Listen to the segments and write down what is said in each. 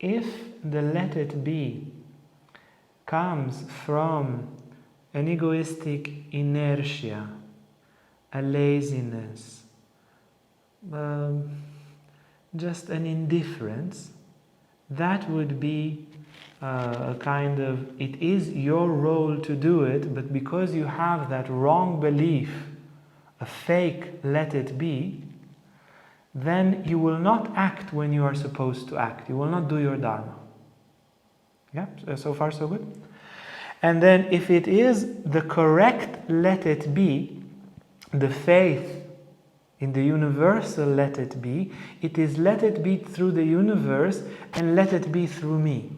if the let it be comes from an egoistic inertia, a laziness, just an indifference, that would be a kind of, it is your role to do it, but because you have that wrong belief, a fake let it be, then you will not act when you are supposed to act. You will not do your dharma. Yeah, so far so good? And then if it is the correct let it be, the faith in the universal let it be, it is let it be through the universe and let it be through me.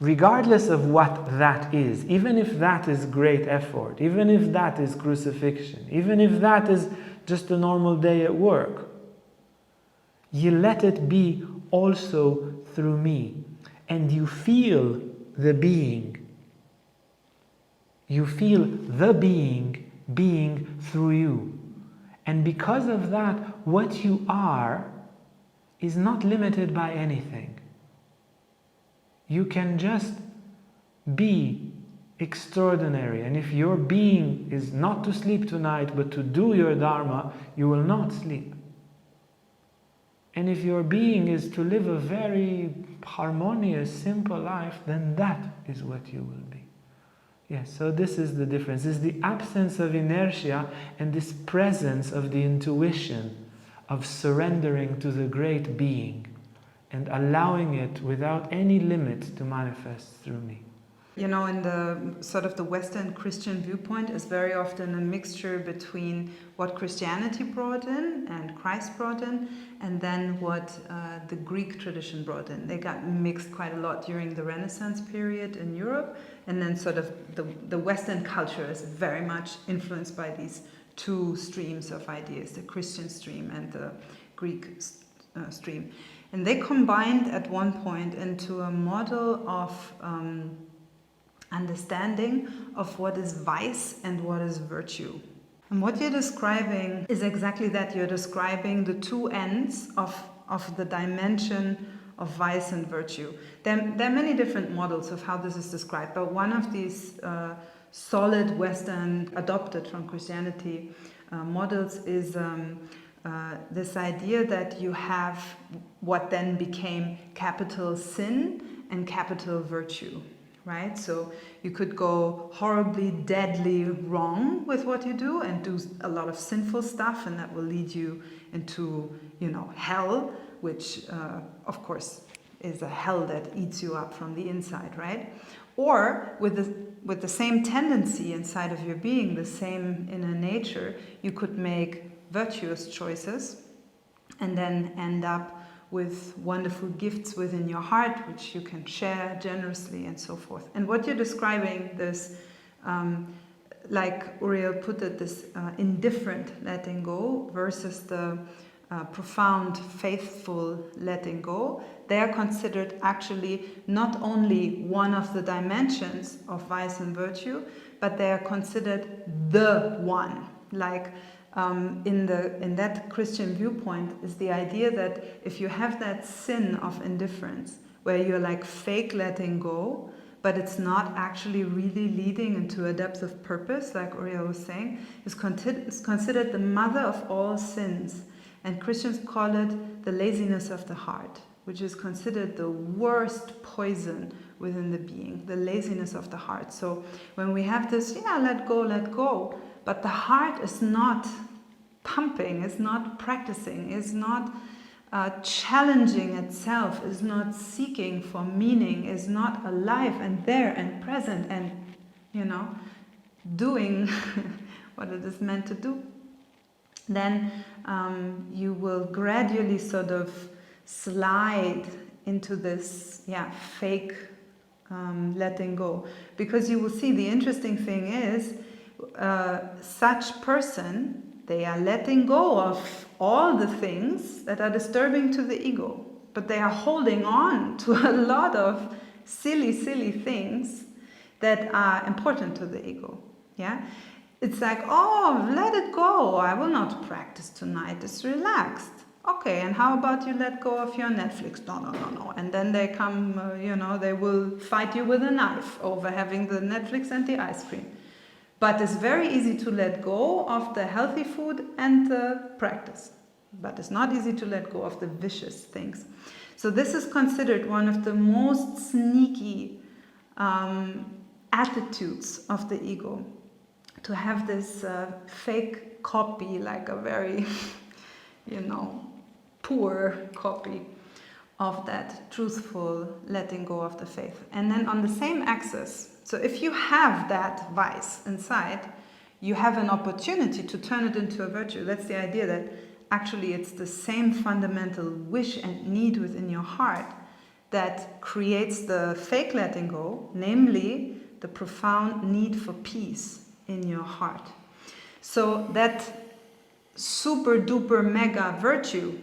Regardless of what that is, even if that is great effort, even if that is crucifixion, even if that is just a normal day at work, you let it be also through me. And you feel the being. You feel the being through you. And because of that, what you are is not limited by anything. You can just be extraordinary. And if your being is not to sleep tonight, but to do your dharma, you will not sleep. And if your being is to live a very harmonious, simple life, then that is what you will be. Yes, so this is the difference. It's the absence of inertia and this presence of the intuition of surrendering to the great being and allowing it without any limit to manifest through me. You know, in the sort of the Western Christian viewpoint is very often a mixture between what Christianity brought in and Christ brought in, and then what the Greek tradition brought in. They got mixed quite a lot during the Renaissance period in Europe, and then sort of the Western culture is very much influenced by these two streams of ideas, the Christian stream and the Greek stream. And they combined at one point into a model of understanding of what is vice and what is virtue. And what you're describing is exactly that. You're describing the two ends of the dimension of vice and virtue. There are many different models of how this is described, but one of these solid Western, adopted from Christianity models is this idea that you have what then became capital sin and capital virtue. Right? So you could go horribly, deadly wrong with what you do and do a lot of sinful stuff, and that will lead you into, hell, which, of course, is a hell that eats you up from the inside, right? Or with the same tendency inside of your being, the same inner nature, you could make virtuous choices and then end up with wonderful gifts within your heart, which you can share generously and so forth. And what you're describing, this, like Uriel put it, this indifferent letting go versus the profound, faithful letting go, they are considered actually not only one of the dimensions of vice and virtue, but they are considered the one. Like, in that Christian viewpoint is the idea that if you have that sin of indifference, where you're like fake letting go, but it's not actually really leading into a depth of purpose, like Uriel was saying, is considered the mother of all sins. And Christians call it the laziness of the heart, which is considered the worst poison within the being, the laziness of the heart. So when we have this, let go, but the heart is not pumping, is not practicing, is not challenging itself, is not seeking for meaning, is not alive and there and present and, doing what it is meant to do, then you will gradually sort of slide into this, fake letting go. Because you will see, the interesting thing is, such person, they are letting go of all the things that are disturbing to the ego, but they are holding on to a lot of silly things that are important to the ego. Yeah, it's like, let it go. I will not practice tonight. It's relaxed. Okay, and how about you let go of your Netflix? No, no, no, no. And then they come, they will fight you with a knife over having the Netflix and the ice cream. But it's very easy to let go of the healthy food and the practice. But it's not easy to let go of the vicious things. So this is considered one of the most sneaky attitudes of the ego. To have this fake copy, like a very, poor copy of that truthful letting go of the faith. And then on the same axis, so if you have that vice inside, you have an opportunity to turn it into a virtue. That's the idea, that actually it's the same fundamental wish and need within your heart that creates the fake letting go, namely the profound need for peace in your heart. So that super duper mega virtue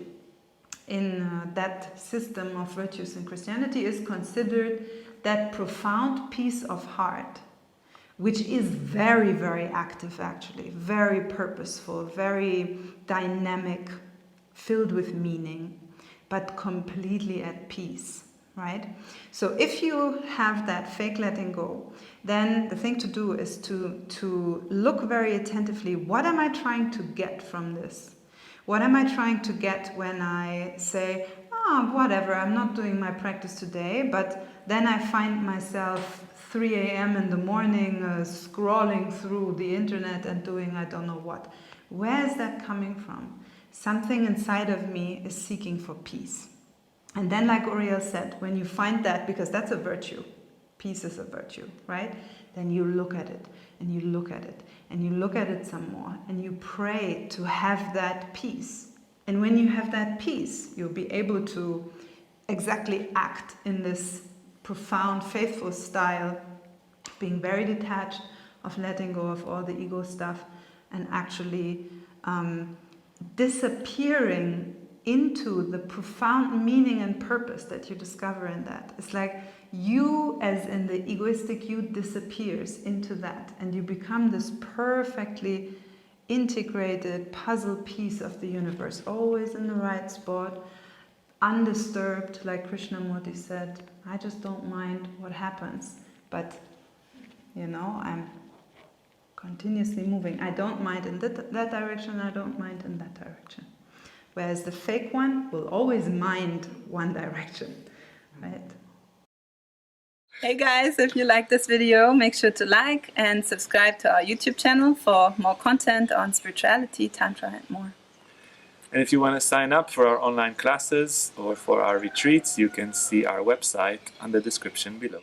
in that system of virtues in Christianity is considered that profound peace of heart, which is very, very active actually, very purposeful, very dynamic, filled with meaning, but completely at peace, right? So if you have that fake letting go, then the thing to do is to look very attentively, what am I trying to get from this? What am I trying to get when I say, whatever, I'm not doing my practice today, but then I find myself 3 a.m. in the morning scrolling through the internet and doing I don't know what. Where is that coming from? Something inside of me is seeking for peace. And then, like Uriel said, when you find that, because that's a virtue, peace is a virtue, right? Then you look at it, and you look at it, and you look at it some more, and you pray to have that peace. And when you have that peace, you'll be able to exactly act in this profound, faithful style, being very detached, of letting go of all the ego stuff, and actually disappearing into the profound meaning and purpose that you discover in that. It's like you, as in the egoistic you, disappears into that, and you become this perfectly integrated puzzle piece of the universe, always in the right spot, undisturbed, like Krishnamurti said. I just don't mind what happens, but I'm continuously moving. I don't mind in that direction, I don't mind in that direction. Whereas the fake one will always mind one direction, right? Hey guys, if you like this video, make sure to like and subscribe to our YouTube channel for more content on spirituality, Tantra and more. And if you want to sign up for our online classes or for our retreats, you can see our website on the description below.